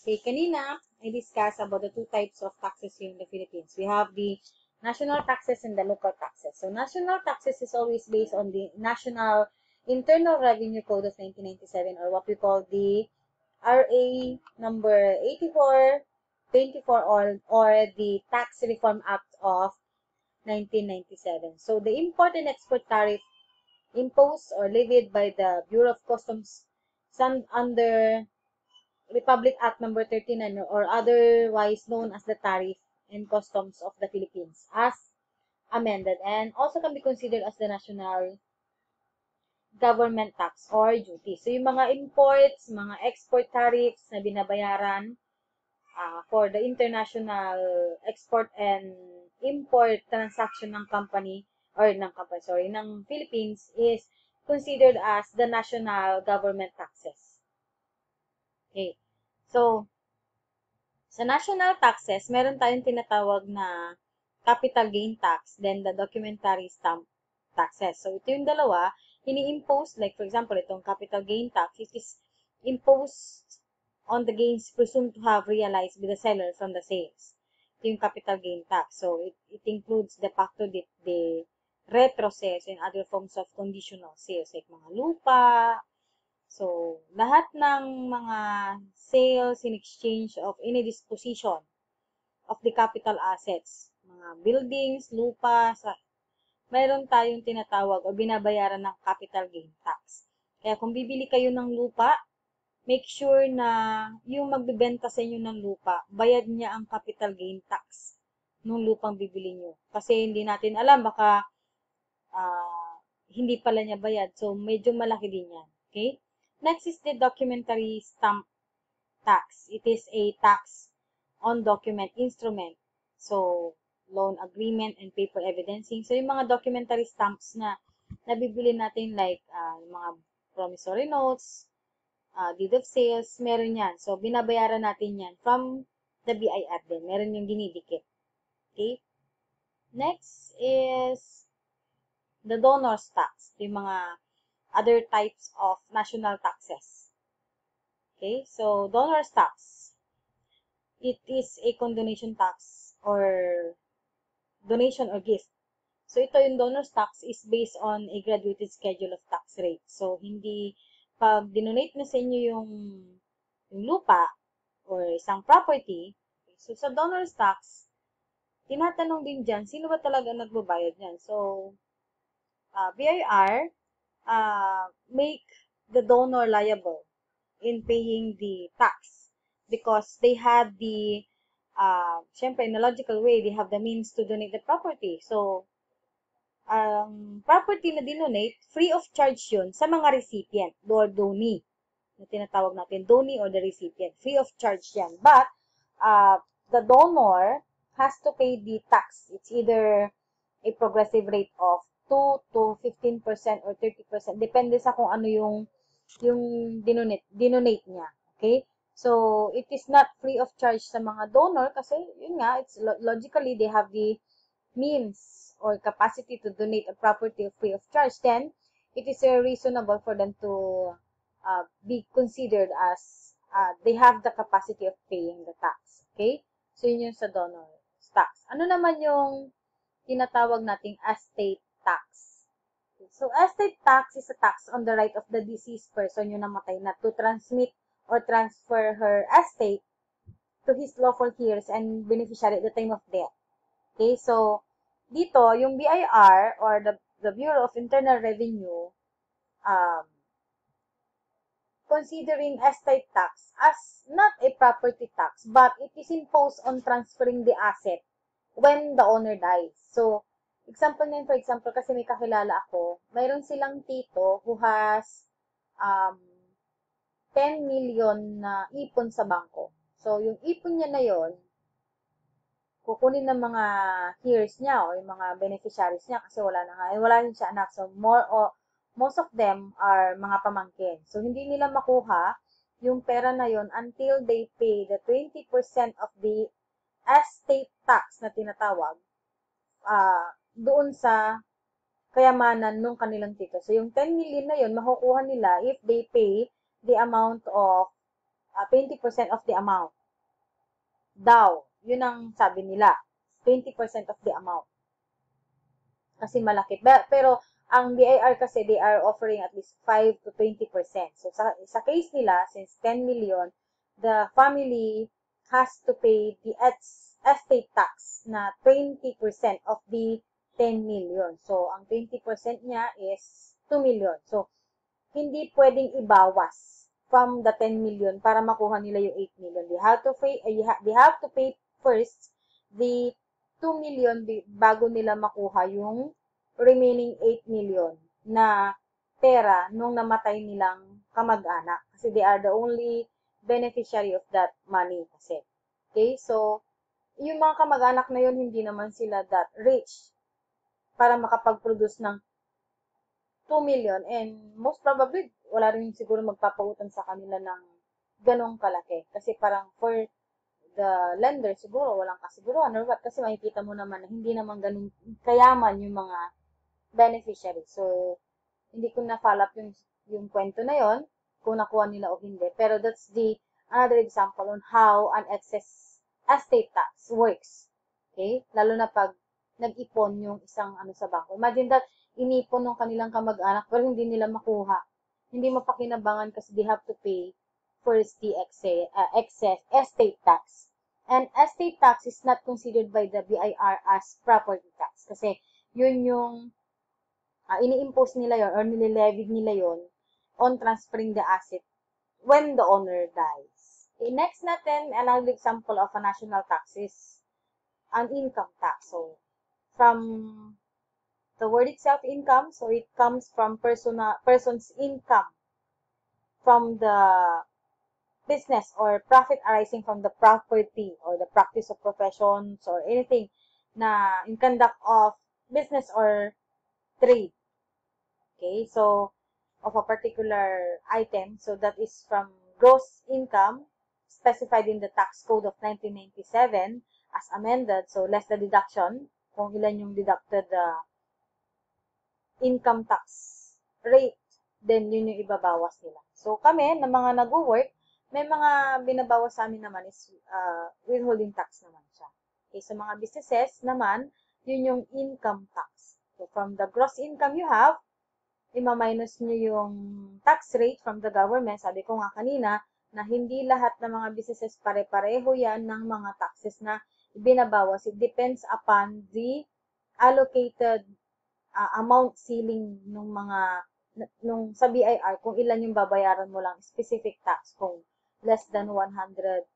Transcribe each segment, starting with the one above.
Okay, kanina, I discussed about the two types of taxes here in the Philippines. We have the national taxes and the local taxes. So, national taxes is always based on the National Internal Revenue Code of 1997, or what we call the RA number 8424, or the Tax Reform Act of 1997. So, the import and export tariff imposed or levied by the Bureau of Customs under Republic Act number 39, or otherwise known as the Tariff and Customs of the Philippines as amended, and also can be considered as the national government tax or duty. So, yung mga imports, mga export tariffs na binabayaran for the international export and import transaction ng company, ng Philippines is considered as the national government taxes. Okay. So, sa national taxes, meron tayong tinatawag na capital gain tax, then the documentary stamp taxes. So, ito yung dalawa, ini-impose, like for example, itong capital gain tax, it is imposed on the gains presumed to have realized by the seller from the sales. Ito yung capital gain tax. So, it includes de facto the retro sales and other forms of conditional sales, like mga lupa. So, lahat ng mga sales in exchange of any disposition of the capital assets, mga buildings, lupa, mayroon tayong tinatawag o binabayaran ng capital gain tax. Kaya kung bibili kayo ng lupa, make sure na yung magbebenta sa inyo ng lupa, bayad niya ang capital gain tax nung lupang bibili nyo. Kasi hindi natin alam, baka hindi pala niya bayad. So, medyo malaki din yan. Okay? Next is the documentary stamp tax. It is a tax on document instrument. So, loan agreement and paper evidencing. So, yung mga documentary stamps na nabibili natin like mga promissory notes, deed of sales, meron yan. So, binabayaran natin yan from the BIR din. Meron yung dinidikit. Okay? Next is the donor's tax. Yung mga other types of national taxes. Okay, so donor's tax. It is a condonation tax or donation or gift. So ito yung donor's tax is based on a graduated schedule of tax rate. So hindi pag dinonate na sa inyo yung lupa or isang property, so sa donor's tax, tinatanong din dyan, sino ba talaga nagbabayad yan? So, BIR make the donor liable in paying the tax because they had the, syempre, in a logical way, they have the means to donate the property. So, property na dinonate, free of charge yun sa mga recipient or donee. Na tinatawag natin, donee or the recipient. Free of charge yan. But, the donor has to pay the tax. It's either a progressive rate of 2 to 15% or 30%. Depende sa kung ano yung dinonate niya. Okay? So, it is not free of charge sa mga donor kasi, yun nga, it's logically, they have the means or capacity to donate a property free of charge. Then, it is reasonable for them to be considered as they have the capacity of paying the tax. Okay? So, yun yung sa donor tax. Ano naman yung tinatawag nating estate tax? So, estate tax is a tax on the right of the deceased person, yung namatay na, to transmit or transfer her estate to his lawful heirs and beneficiary at the time of death. Okay, so, dito, yung BIR or the Bureau of Internal Revenue, considering estate tax as not a property tax, but it is imposed on transferring the asset when the owner dies. So, example nyan, for example, kasi may kakilala ako, mayroon silang tito who has 10 million na ipon sa bangko. So, yung ipon niya na yon, kukunin ng mga heirs niya o yung mga beneficiaries niya kasi wala rin siya anak. So, most of them are mga pamangkin. So, hindi nila makuha yung pera na yon until they pay the 20% of the estate tax na tinatawag doon sa kayamanan nung kanilang tito. So, yung 10 million na yon makukuha nila if they pay the amount of 20% of the amount. Daw. Yun ang sabi nila. 20% of the amount. Kasi malaki. Pero, ang BIR kasi, they are offering at least 5 to 20%. So, sa case nila, since 10 million, the family has to pay the estate tax na 20% of the 10 million. So, ang 20% niya is 2 million. So, hindi pwedeng ibawas from the 10 million para makuha nila yung 8 million. They have to pay first the 2 million bago nila makuha yung remaining 8 million na pera nung namatay nilang kamag-anak. Kasi they are the only beneficiary of that money kasi. Okay? So, yung mga kamag-anak na yun, hindi naman sila that rich para makapag-produce ng 2 million and most probably, wala rin siguro magpapautang sa kanila ng ganong kalaki. Kasi parang for the lender, siguro walang kasiguruhan or what. Kasi makikita mo naman na hindi naman ganun kayaman yung mga beneficiary. So, hindi ko na-follow up yung kwento na yon kung nakuha nila o hindi. Pero that's another example on how an excess estate tax works. Okay? Lalo na pag nag-ipon yung isang sa bangko. Imagine that, inipon ng kanilang kamag-anak pero hindi nila makuha. Hindi mapakinabangan kasi they have to pay first the excess estate tax. And estate tax is not considered by the BIR as property tax kasi yun yung ini-impose nila yon or nililevy nila yon on transferring the asset when the owner dies. Okay, next natin, another example of a national tax is an income tax. So, from the word itself, income, so it comes from person's income from the business or profit arising from the property or the practice of professions or anything na in conduct of business or trade. Okay, so of a particular item, so that is from gross income specified in the tax code of 1997 as amended, so less the deduction, kung ilan yung deducted income tax rate, then yun yung ibabawas nila. So, kami, na mga nag-work, may mga binabawas sa amin naman is withholding tax naman siya. Okay, so mga businesses naman, yun yung income tax. So, from the gross income you have, ima-minus nyo yung tax rate from the government. Sabi ko nga kanina, na hindi lahat ng mga businesses pare-pareho yan ng mga taxes na binabawas. It depends upon the allocated amount ceiling nung sa BIR, kung ilan yung babayaran mo lang specific tax, kung less than 100,000,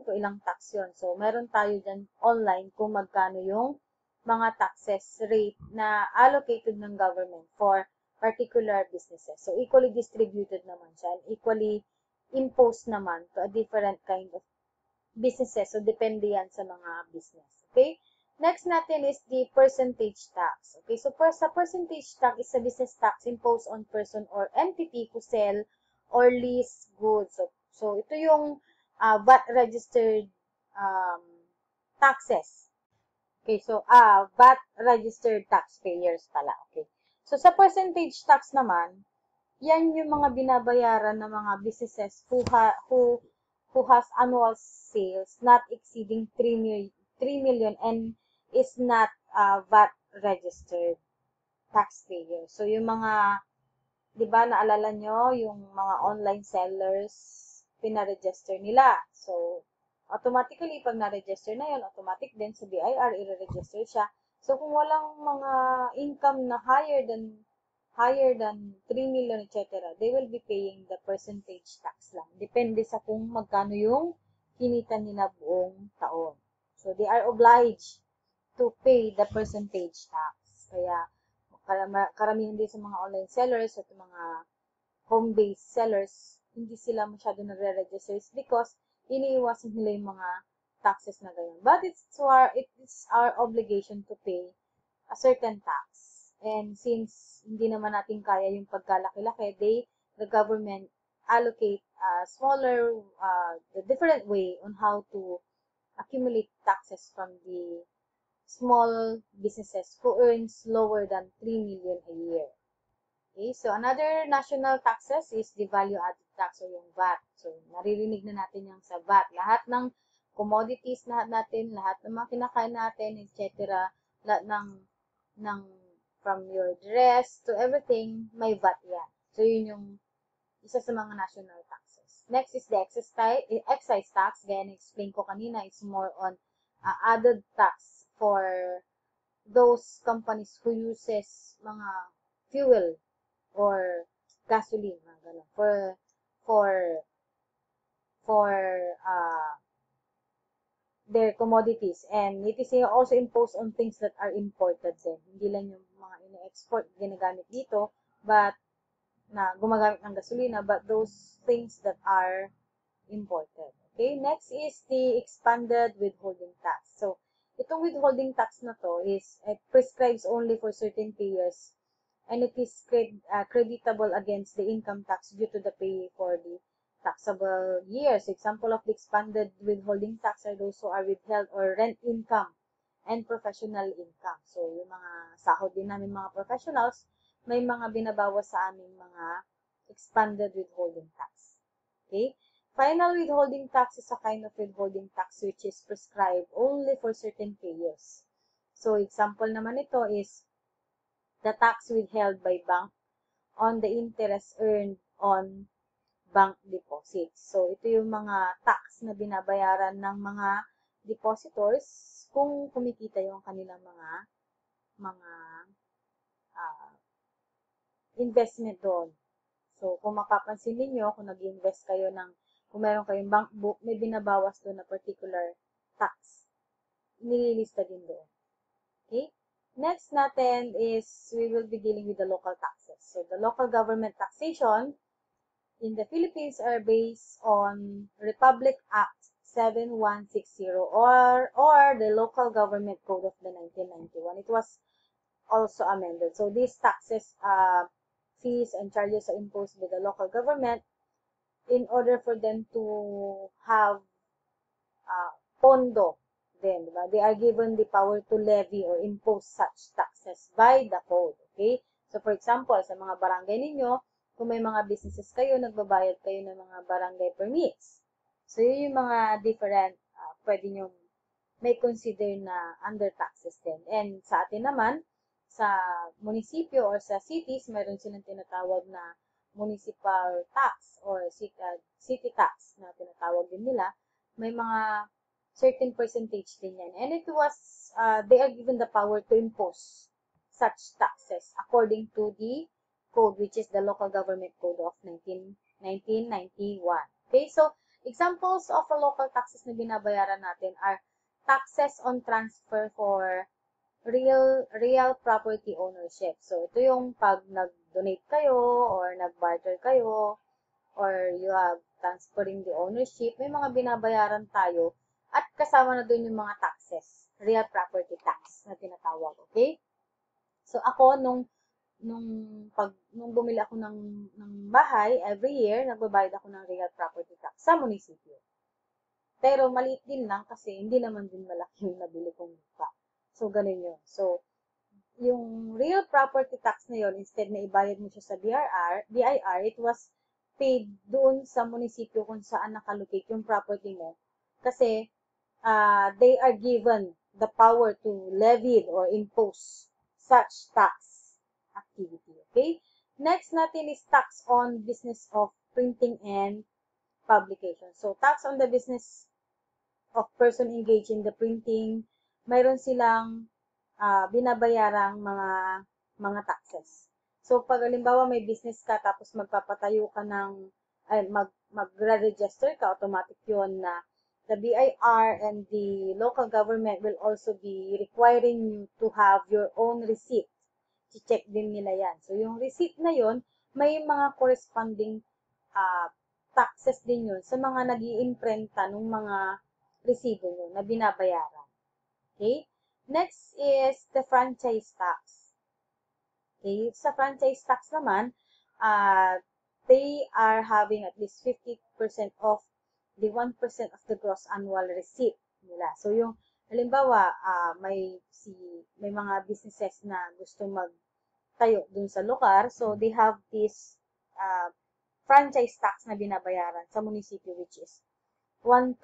kung ilang tax yun. So, meron tayo dyan online kung magkano yung mga taxes rate na allocated ng government for particular businesses. So, equally distributed naman siya and equally imposed naman to a different kind of businesses. So, depende yan sa mga business. Okay? Next natin is the percentage tax. Okay, so sa percentage tax is a business tax imposed on person or entity who sell or lease goods. So ito yung VAT registered taxes. Okay, so VAT registered taxpayers pala. Okay. So sa percentage tax naman, yan yung mga binabayaran ng mga businesses who has annual sales not exceeding 3 million and is not VAT registered taxpayer. So, yung mga, di ba, naalala nyo, yung mga online sellers, pinaregister nila. So, automatically, pag na-register na yun, automatic din sa BIR, i-register siya. So, kung walang mga income na higher than 3 million, etc., they will be paying the percentage tax lang. Depende sa kung magkano yung kinita nila buong taon. So, they are obliged to pay the percentage tax. Kaya, karamihan din sa mga online sellers at mga home-based sellers, hindi sila masyado nagre-register because iniiwasan nila yung mga taxes na ganyan. But it's our obligation to pay a certain tax. And since hindi naman natin kaya yung pagkalaki-laki, the government allocate the different way on how to accumulate taxes from the small businesses who earns lower than 3 million a year. Okay, so another national taxes is the value-added tax o yung VAT. So, naririnig na natin yung sa VAT. Lahat ng commodities natin, lahat ng mga kinakain natin, etc. Lahat ng from your dress to everything, may VAT yan. So, yun yung isa sa mga national taxes. Next is the excise tax. Gaya na-explain ko kanina, it's more on added tax for those companies who uses mga fuel or gasoline, mga ganun, for for uh, their commodities. And it is also imposed on things that are imported din. Hindi lang yung mga ina-export, ginagamit dito, but na gumagamit ng gasolina, but those things that are imported. Okay, next is the expanded withholding tax. So, itong withholding tax na to is, it prescribes only for certain payers and it is creditable against the income tax due to the pay for the taxable years. Example of the expanded withholding tax are those who are withheld or rent income and professional income. So, yung mga sahod din namin mga professionals, may mga binabawas sa aming mga expanded withholding tax. Okay? Final withholding tax is a kind of withholding tax which is prescribed only for certain payers. So, example naman ito is the tax withheld by bank on the interest earned on bank deposits. So, ito yung mga tax na binabayaran ng mga depositors kung kumikita yung kanilang mga investment doon. So, kung mapapansin ninyo, kung nag-invest kayo kung meron kayong bank book, may binabawas doon na particular tax. Nililista din doon. Okay? Next natin is, we will be dealing with the local taxes. So, the local government taxation in the Philippines are based on Republic Act 7160 or the Local Government Code of the 1991. It was also amended. So, these taxes, fees and charges are imposed by the local government in order for them to have pondo. Then, diba? They are given the power to levy or impose such taxes by the code. Okay? So, for example, sa mga barangay ninyo, kung may mga businesses kayo, nagbabayad kayo ng mga barangay permits. So, yun yung mga different, pwede nyo may consider na under taxes din. And sa atin naman, sa munisipyo or sa cities, mayroon silang tinatawag na municipal tax or city tax na tinatawag din nila. May mga certain percentage din yan. And it was, they are given the power to impose such taxes according to the code, which is the Local Government Code of 1991. Okay, so examples of a local taxes na binabayaran natin are taxes on transfer for real property ownership. So, ito yung pag nag-donate kayo or nag-barter kayo or you have transferring the ownership, may mga binabayaran tayo at kasama na dun yung mga taxes, real property tax na tinatawag, okay? So, ako, nung bumili ako ng bahay, every year, nagbabayad ako ng real property tax sa munisipyo. Pero, maliit din lang kasi hindi naman din malaki yung nabili kong lupa. So, ganun yun. So, yung real property tax na yun, instead na ibayad mo siya sa BIR, it was paid doon sa munisipyo kung saan nakalocate yung property mo. Kasi, they are given the power to levy or impose such tax activity. Okay? Next natin is tax on business of printing and publication. So, tax on the business of person engaged in the printing, mayroon silang binabayarang mga taxes. So, pag halimbawa may business ka, tapos magpapatayo ka mag-register ka, automatic yun na the BIR and the local government will also be requiring you to have your own receipt. I-check din nila yan. So, yung receipt na yun, may mga corresponding taxes din yun sa mga nag-iimprenta ng mga resibo nyo na binabayaran. Okay? Next is the franchise tax. Okay? Sa franchise tax naman, they are having at least 50% of the 1% of the gross annual receipt nila. So, yung, halimbawa, may mga businesses na gusto magtayo dun sa lugar. So, they have this franchise tax na binabayaran sa munisipyo, which is 1%.